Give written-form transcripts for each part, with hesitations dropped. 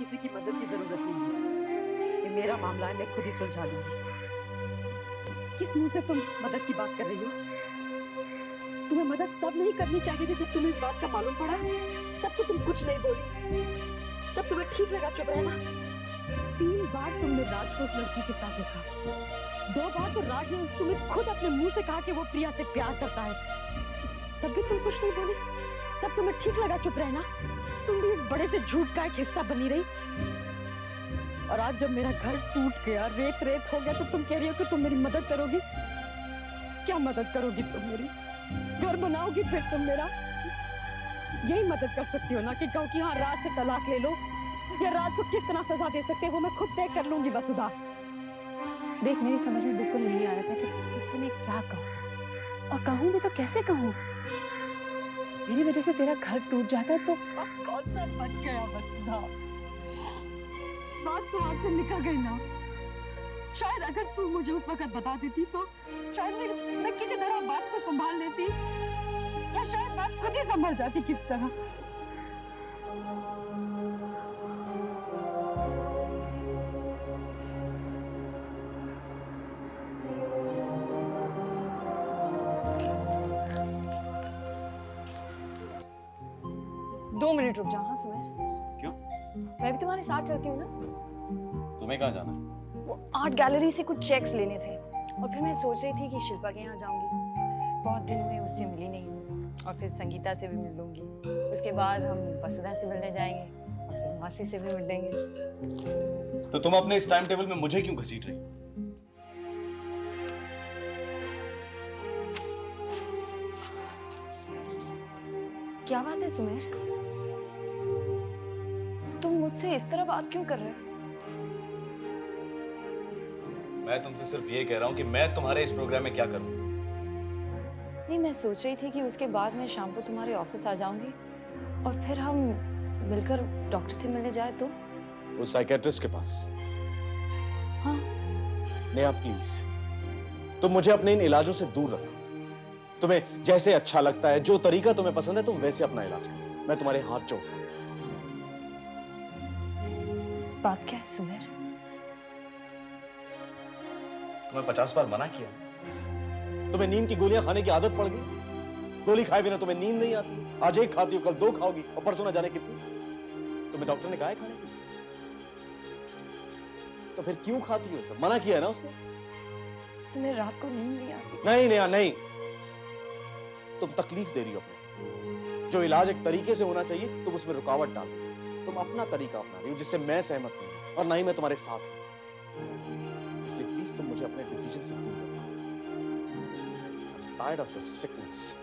किसी की मदद की जरूरत नहीं है। ये मेरा मामला है, मैं खुद ही सुलझा लूंगी। किस मुंह से तुम मदद की बात कर रही हो? तुम्हें मदद तब नहीं करनी चाहिए थी जब तुम्हें इस बात का मालूम पड़ा। तब तो तुम कुछ नहीं बोली। तब तुम्हें ठीक लगा चुप रहना। 3 बार तुमने राज को उस लड़की के साथ देखा। 2 बार तो राज ने तुम्हें खुद अपने मुंह से कहा कि वो प्रिया से प्यार करता है। तब भी तुम कुछ नहीं बोली। तब तुम्हें ठीक लगा चुप रहना। तुम भी इस बड़े से झूठ का एक हिस्सा बनी रही। और आज जब मेरा घर टूट गया, रेत रेत हो गया, तो तुम कह रही हो कि तुम मेरी मदद करोगी। क्या मदद करोगी तुम मेरी? घर बनाओगी फिर तुम मेरा? यही मदद कर सकती हो ना कि कहो कि हाँ राज से तलाक ले लो, या राज को किस तरह सजा दे सकते हैं वो मैं खुद तय कर लूंगी वसुधा। देख, मेरी समझ में बिल्कुल नहीं आ रहा था कि तुझसे मैं क्या कहूँ, और कहूँ भी तो कैसे कहूँ। मेरी वजह से तेरा घर टूट जाता तो अब कौन सा बच गया वसुधा? बात तो हाथ से निकल गई ना। शायद अगर तू मुझे उस वक्त बता देती तो शायद मैं किसी तरह बात को संभाल लेती, या शायद बात खुद ही संभल जाती किस तरह। दो मिनट रुक जाओ। हाँ सुमेर, क्यों? मैं भी तुम्हारे साथ चलती हूँ ना। तुम्हें कहाँ जाना है? वो आर्ट गैलरी से कुछ चेक्स लेने थे, और फिर मैं सोच रही थी कि शिल्पा के यहाँ जाऊंगी। बहुत दिन हुए उससे मिली नहीं हूँ, और फिर संगीता से भी मिल लूंगी। उसके बाद हम वसुधा से मिलने जाएंगे, और फिर मासी से भी मिल लेंगे। तो तुम अपने इस टाइम टेबल में मुझे क्यों घसीट रही? क्या बात है सुमेर, तुम मुझसे इस तरह बात क्यों कर रहे हो? मैं तुमसे सिर्फ ये कह रहा हूँ कि मैं तुम्हारे इस प्रोग्राम में क्या करूँ। नहीं, मैं सोच रही थी कि उसके बाद मैं शाम को तुम्हारे ऑफिस आ जाऊंगी, और फिर हम मिलकर डॉक्टर से मिलने जाए तो। उस साइकेट्रिस्ट के पास? हाँ। नेहा प्लीज, तुम मुझे अपने इन इलाजों से दूर रखो। तुम्हें जैसे अच्छा लगता है, जो तरीका तुम्हें पसंद है, तुम वैसे अपना इलाज करो। मैं तुम्हारे हाथ जोड़ता हूं। बात क्या है सुमेर? तुम्हें 50 बार मना किया। तुम्हें नींद की गोलियां खाने की आदत पड़ गई। गोली खाए बिना तुम्हें नींद नहीं आती। आज एक खाती हो, कल 2 खाओगी, और परसों ना जाने कितनी। तुम्हें डॉक्टर ने कहा है खाने की, तो फिर क्यों खाती हो? सब मना किया है ना उसने। सुमेर, रात को नींद नहीं आती। नहीं नेहा नहीं, तुम तकलीफ दे रही हो अपने। जो इलाज एक तरीके से होना चाहिए तुम उसमें रुकावट डाल रही हो। तुम अपना तरीका अपना रही हो जिससे मैं सहमत नहीं हूं, और ना ही मैं तुम्हारे साथ हूं। इसलिए प्लीज तुम मुझे अपने डिसीजन से दूर रखो। Tired of your sickness.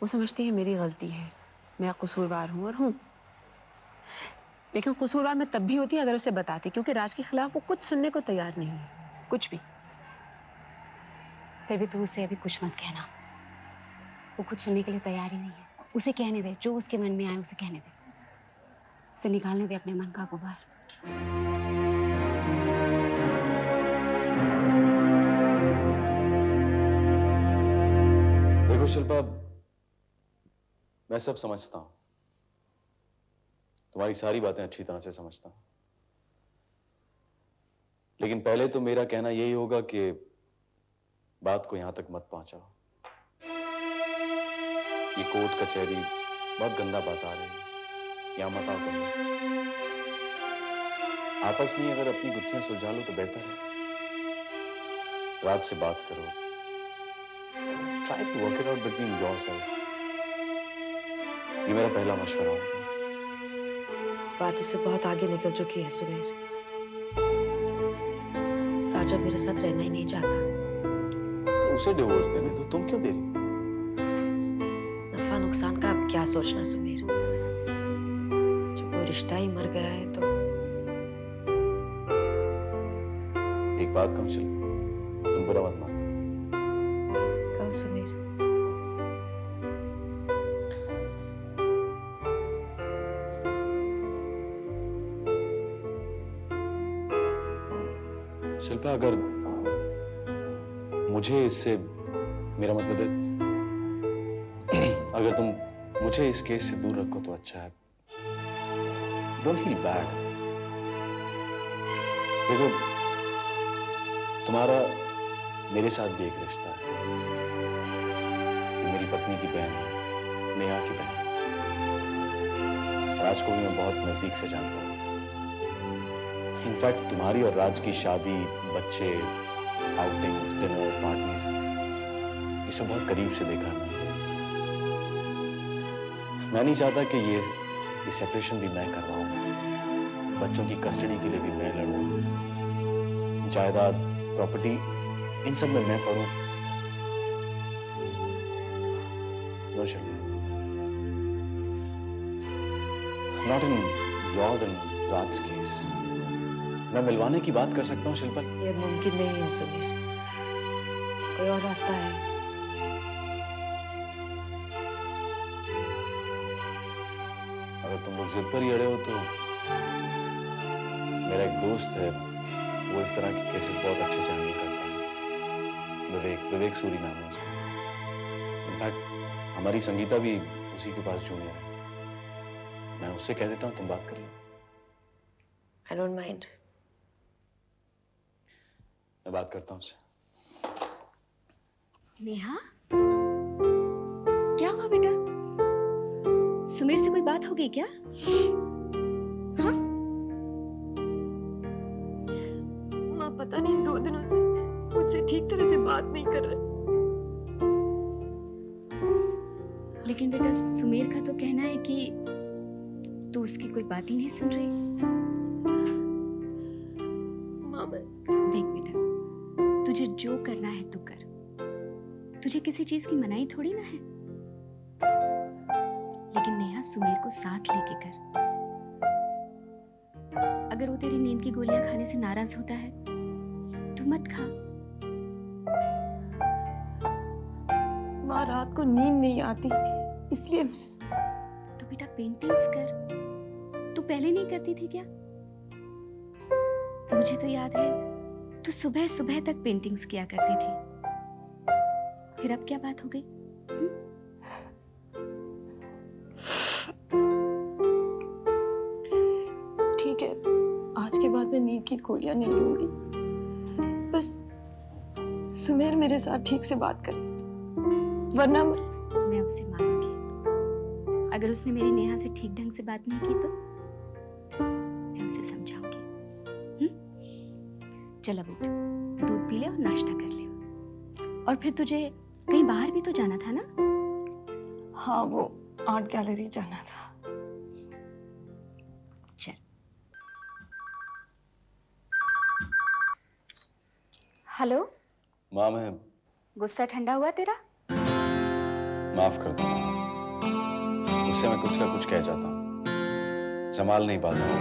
वो समझती है मेरी गलती है, मैं कसूरवार हूँ और हूँ। लेकिन कसूरवार मैं तब भी होती अगर उसे बताती, क्योंकि राज के खिलाफ वो कुछ सुनने को तैयार नहीं है, कुछ भी। फिर भी तू उसे अभी कुछ मत कहना। वो कुछ सुनने के लिए तैयार ही नहीं है। उसे कहने दे, जो उसके मन में आए उसे कहने दे। उसे निकालने दे अपने मन का गुबार। देखो शिल्पा, मैं सब समझता हूं, तुम्हारी सारी बातें अच्छी तरह से समझता हूं, लेकिन पहले तो मेरा कहना यही होगा कि बात को यहां तक मत पहुंचाओ। ये कोर्ट कचहरी बहुत गंदा बाजार है, यहां मत आओ तुम। आपस में अगर अपनी गुत्थियां सुलझा लो तो बेहतर है। राज से बात करो, try to work it out between yourself. ये मेरा पहला मशवरा होगा। बात उससे बहुत आगे निकल चुकी है सुमेर। राजा मेरे साथ रहना ही नहीं चाहता। तो उसे डिवोर्स देने दो, तुम क्यों दे रही हो? नफा नुकसान का अब क्या सोचना सुमेर। जब वो रिश्ता ही मर गया है तो। एक बात कहूं शिल्पा, तुम बुरा मत मानना। कहो सुमेर। शिल्पा, अगर मुझे इससे, मेरा मतलब है अगर तुम मुझे इस केस से दूर रखो तो अच्छा है। Don't feel bad. देखो, तुम्हारा मेरे साथ भी एक रिश्ता है। तुम मेरी पत्नी की बहन हो, नेहा की बहन। राज को भी मैं बहुत नजदीक से जानता हूँ। इनफैक्ट तुम्हारी और राज की शादी, बच्चे, आउटिंग्स, डिनर, पार्टीज, ये सब बहुत करीब से देखा है मैंने। मैं नहीं चाहता कि ये सेपरेशन भी मैं करवाऊं। बच्चों की कस्टडी के लिए भी मैं लड़ूं। जायदाद, प्रॉपर्टी, इन सब में मैं पढ़ूं। No Shilpa, not in yours and Raj case. मैं मिलवाने की बात कर सकता हूँ शिल्पा। ये मुमकिन नहीं है सुमीर, कोई और रास्ता है। अगर तुम लोग जिद पर ही अड़े हो तो मेरा एक दोस्त है, वो इस तरह के केसेस बहुत अच्छे से हैंडल करता है। विवेक सूरी नाम है उसका। इनफैक्ट हमारी संगीता भी उसी के पास जूनियर है। मैं उससे कह देता हूँ, तुम बात कर लो। I don't mind. मैं बात करता हूँ उससे। नेहा, क्या हुआ बेटा? सुमीर से कोई बात हो गई क्या? हाँ? माँ पता नहीं 2 दिनों से मुझसे ठीक तरह से बात नहीं कर रहे। लेकिन बेटा सुमीर का तो कहना है कि तू उसकी कोई बात ही नहीं सुन रही। माँ मैं देख बेटा, तुझे जो करना है तू कर। तुझे किसी चीज की मनाही थोड़ी ना है। लेकिन नेहा, सुमीर को साथ लेके कर। अगर वो तेरी नींद की गोलियां खाने से नाराज होता है तो मत खा। माँ रात को नींद नहीं आती, इसलिए तो बेटा पेंटिंग्स कर। तू पहले नहीं करती थी क्या? मुझे तो याद है तू सुबह सुबह तक पेंटिंग्स किया करती थी। फिर अब क्या बात हो गई? ठीक है, आज के बाद मैं नींद की गोलियां नहीं लूंगी। बस सुमेर मेरे साथ ठीक से बात करे, वरना मैं उससे मांगूंगी। अगर उसने मेरी नेहा से ठीक ढंग से बात नहीं की तो मैं उसे समझाऊंगी। चल अब उठ, दूध पी ले और नाश्ता कर ले। और फिर तुझे कहीं बाहर भी तो जाना था ना? हाँ, वो आर्ट गैलरी जाना था। चल। हेलो, माँ, मैं गुस्सा ठंडा हुआ तेरा? माफ कर दो माँ। उससे मैं कुछ का कुछ कह जाता हूँ, संभाल नहीं पाता हूँ।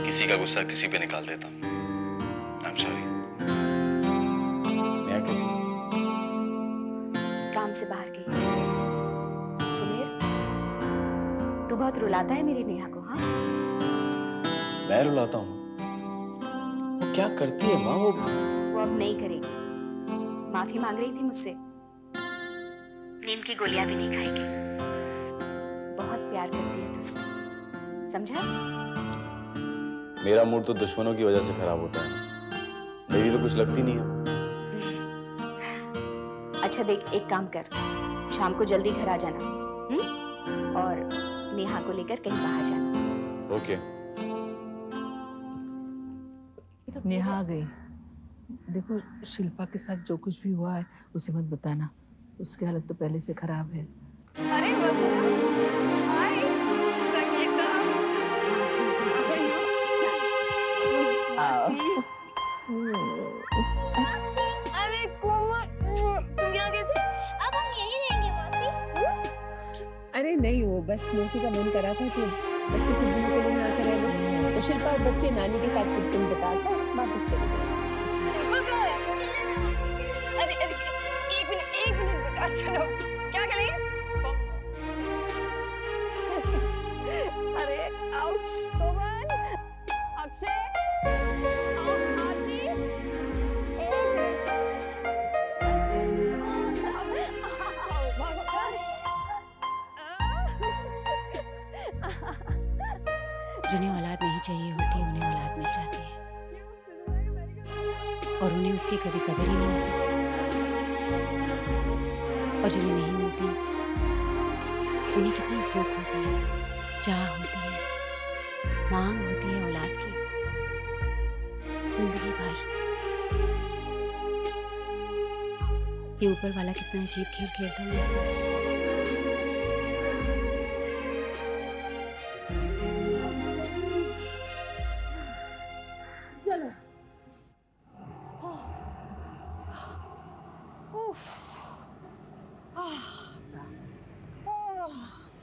किसी का गुस्सा किसी पे निकाल देता हूँ। I am sorry. नेहा कैसी? काम से बाहर गई है। सुमीर, तू बहुत रुलाता है मेरी नेहा को। हाँ, मैं रुलाता हूँ? वो क्या करती है माँ? वो अब नहीं करेगी। माफी मांग रही थी मुझसे। नींद की गोलियां भी नहीं खाएगी। बहुत प्यार करती है तुझसे, समझा? मेरा मूड तो दुश्मनों की वजह से खराब होता है। मेरी तो कुछ लगती नहीं है। अच्छा देख, एक काम कर, शाम को जल्दी घर आ जाना। और नेहा को लेकर कहीं बाहर जाना। ओके। नेहा आ गई। देखो, शिल्पा के साथ जो कुछ भी हुआ है उसे मत बताना। उसकी हालत तो पहले से खराब है। अरे हाय संगीता। अरे कोमल, तुम यहाँ कैसे? अब हम यहीं रहेंगे मौसी। अरे नहीं, वो बस मौसी का मन करा था कि बच्चे कुछ दिनों के लिए यहाँ आकर रह लो। तो शिल्पा और बच्चे नानी के साथ कुछ दिन बिताकर वापस चले जाए। शिल्पा कहाँ है? अरे एक मिनट बेटा, चलो क्या करेंगे? अरे आउच, कोमल, अक्षय, आंटी। जिन्हें औलाद नहीं चाहिए होती उन्हें औलाद मिल जाती है और उन्हें उसकी कभी कदर ही नहीं होती, और जिन्हें नहीं मिलती उन्हें कितनी भूख होती है, चाह होती है, मांग होती है औलाद की जिंदगी भर। ये ऊपर वाला कितना अजीब खेल खेलता है मुझसे।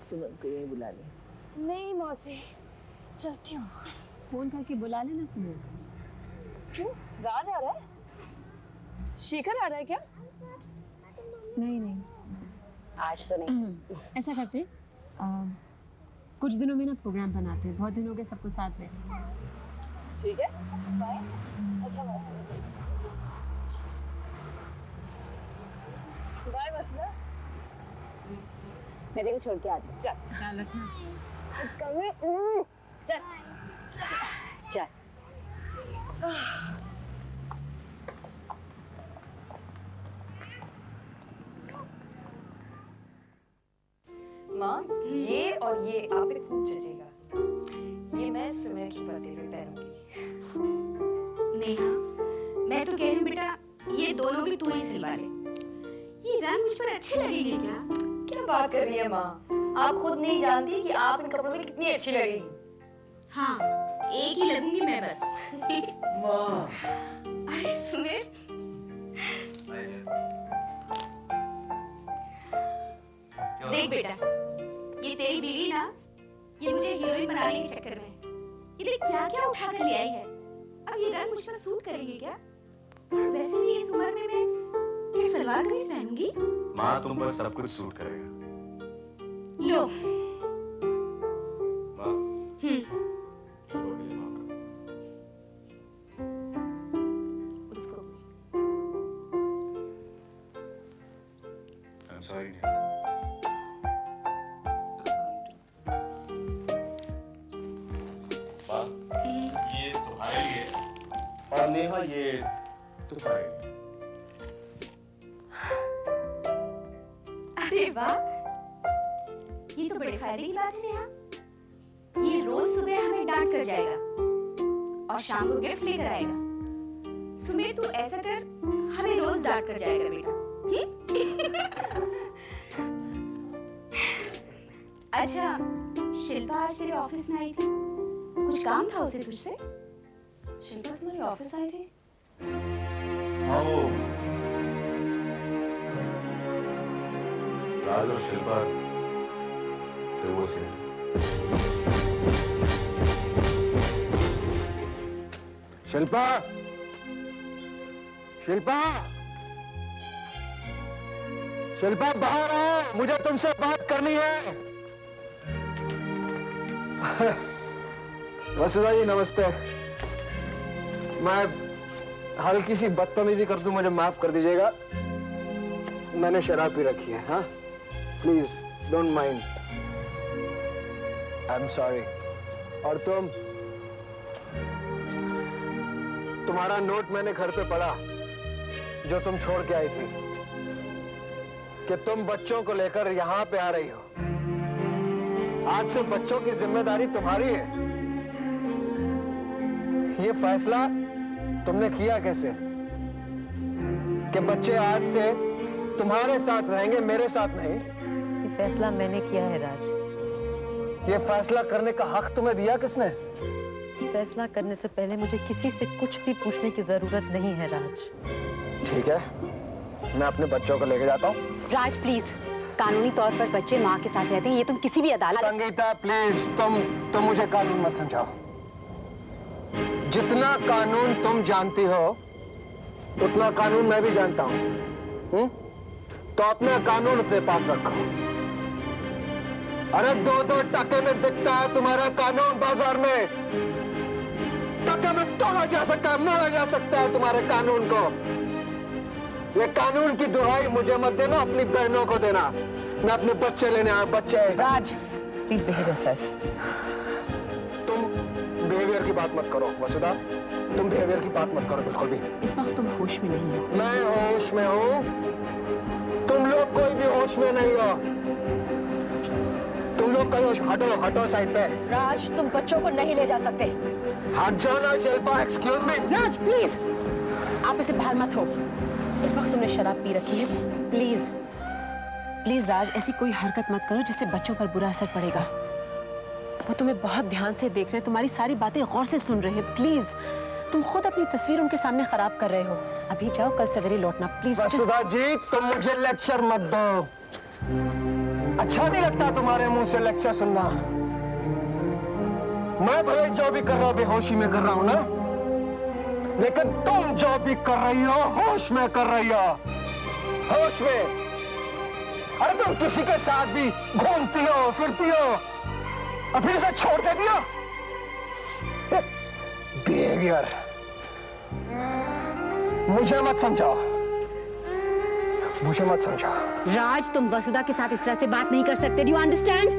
सुमन को यही बुला ले। नहीं मौसी, चलती हूँ। फोन करके बुला लेना सुमन। क्यों? राज आ रहा है? शिखर आ रहा है क्या? नहीं नहीं, आज तो नहीं। ऐसा करते कुछ दिनों में ना प्रोग्राम बनाते हैं, बहुत दिन हो गए सबको साथ में। ठीक है, बाय। अच्छा मौसी, बाय मसला। मैं देखो छोड़ के आती हूँ। चल ख्याल रखना। चल चल। माँ, ये और ये आप पे खूब जचेगा। ये मैं सिमर की बर्थडे पे पहनूंगी। नेहा, मैं तो कह रही हूँ बेटा, ये दोनों भी तू ही सिलवा ले। ये रंग मुझ पर अच्छे लगेंगे क्या? क्या बात कर रही है माँ? आप खुद नहीं जानती कि आप इन कपड़ों में कितनी अच्छी लगेगी। हाँ, एक ही लगूंगी मैं बस। माँ। अरे सुमेर, देख बेटा, ये तेरी बीवी ना, ये मुझे हीरोइन बनाने के चक्कर में ये देख क्या क्या उठा कर ले आई है। अब ये रंग मुझ पर सूट करेंगे क्या? और वैसे भी इस उम्र में मैं क्या सलवार कमीज पहनूंगी? माँ तुम पर सब कुछ सूट करेगा। लो। माँ। छोड़ के लिए माफ कर। उसको I'm sorry, Neha. माँ, ये तुम्हारे लिए और नेहा ये तुम्हारे लिए। अरे वाह, ये तो बड़े फायदे की बात है नेहा। ये रोज सुबह हमें डांट कर जाएगा और शाम को गिफ्ट लेकर आएगा। सुमेर तू ऐसा कर, हमें रोज डांट कर जाएगा बेटा, ठीक? अच्छा, शिल्पा आज तेरे ऑफिस में आई थी, कुछ काम था उसे तुझसे? शिल्पा तुम्हारे ऑफिस आए थे? हाँ वो राज और शिल्पा डिवोर्स है। शिल्पा, शिल्पा, शिल्पा बाहर आओ, मुझे तुमसे बात करनी है। वसुधा जी नमस्ते। मैं हल्की सी बदतमीजी कर दूं, मुझे माफ कर दीजिएगा। मैंने शराब पी रखी है। हाँ, please don't mind, I am sorry. और तुम्हारा नोट मैंने घर पे पढ़ा जो तुम छोड़ के आई थी कि तुम बच्चों को लेकर यहां पे आ रही हो। आज से बच्चों की जिम्मेदारी तुम्हारी है। ये फैसला तुमने किया कैसे कि बच्चे आज से तुम्हारे साथ रहेंगे, मेरे साथ नहीं? ये फैसला मैंने किया है राज। ये फैसला करने का हक तुम्हें दिया किसने? फैसला करने से पहले मुझे किसी से कुछ भी पूछने की जरूरत नहीं है राज। ठीक है, मैं अपने बच्चों को लेके जाता हूँ। राज प्लीज, कानूनी तौर पर बच्चे माँ के साथ रहते हैं, ये तुम किसी भी अदालत। संगीता प्लीज, तुम मुझे कानून मत समझाओ। जितना कानून तुम जानती हो उतना कानून मैं भी जानता हूँ। तो अपना कानून अपने पास रखो। अरे 2-2 टके में बिकता है तुम्हारा कानून बाजार में। टके में तोड़ा जा सकता है, मारा जा सकता है तुम्हारे कानून को। ये कानून की दुहाई मुझे मत देना, अपनी बहनों को देना। मैं अपने बच्चे लेने आया, बच्चे। राज, प्लीज बिहेव योरसेल्फ। तुम की बात मत करो वसुधा, तुम बिहेवियर की बात मत करो बिल्कुल भी। इस वक्त तुम होश में नहीं हो। मैं होश में हूँ, तुम लोग कोई भी होश में नहीं हो। तुम लोग कहीं होश, हटो हटो साइड पे। राज, तुम बच्चों को नहीं ले जा सकते। हट जाना Shilpa, excuse me. Raj please, आप इसे बाहर मत हो। इस वक्त तुमने शराब पी रखी है। प्लीज प्लीज राज, ऐसी कोई हरकत मत करो जिससे बच्चों पर बुरा असर पड़ेगा। वो तुम्हें बहुत ध्यान से देख रहे हैं, तुम्हारी सारी बातें गौर से सुन रहे हैं। प्लीज, तुम खुद अपनी तस्वीर उनके सामने खराब कर रहे हो। अभी जाओ, कल सवेरे लौटना प्लीज। वसुधा जी, तुम मुझे लेक्चर मत दो। अच्छा नहीं लगता तुम्हारे मुंह से लेक्चर सुनना। मैं भले जो भी कर रहा हूं बेहोशी में कर रहा हूं ना, लेकिन तुम जो भी कर रही हो होश में कर रही हो। होश में। अरे तुम किसी के साथ भी घूमती हो, फिरती हो और फिर उसे छोड़ देती हो। बिहेवियर मुझे मत समझाओ, मुझे मत समझाओ। राज, तुम वसुधा के साथ इस तरह से बात नहीं कर सकते। Do you understand?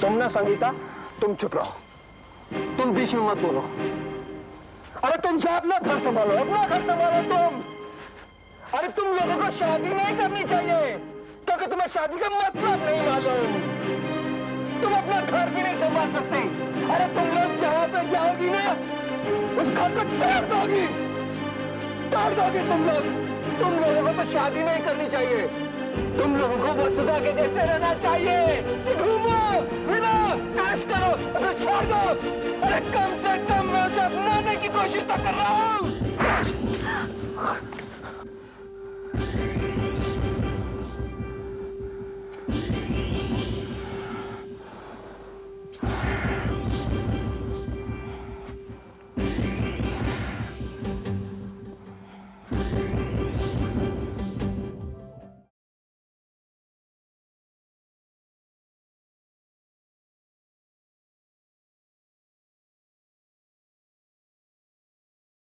तुम ना संगीता, तुम चुप रहो, तुम बीच में मत बोलो। अरे तुम जा, अपना घर संभालो, अपना घर संभालो तुम। अरे तुम लोगों को शादी नहीं करनी चाहिए क्योंकि तुम्हें शादी का मतलब नहीं मालूम। तुम अपना घर भी नहीं संभाल सकते। अरे तुम लोग जहां पे जाओगी ना, उस घर को तोड़ दोगी, तोड़ दोगी तुम लोग। तुम लोगों को तो शादी नहीं करनी चाहिए, तुम लोगों को वसुधा के जैसे रहना चाहिए कि घूमो फिरो ऐश करो, अरे छोड़ दो। अरे कम से कम मैं उसे अपनाने की कोशिश तो कर रहा हूँ।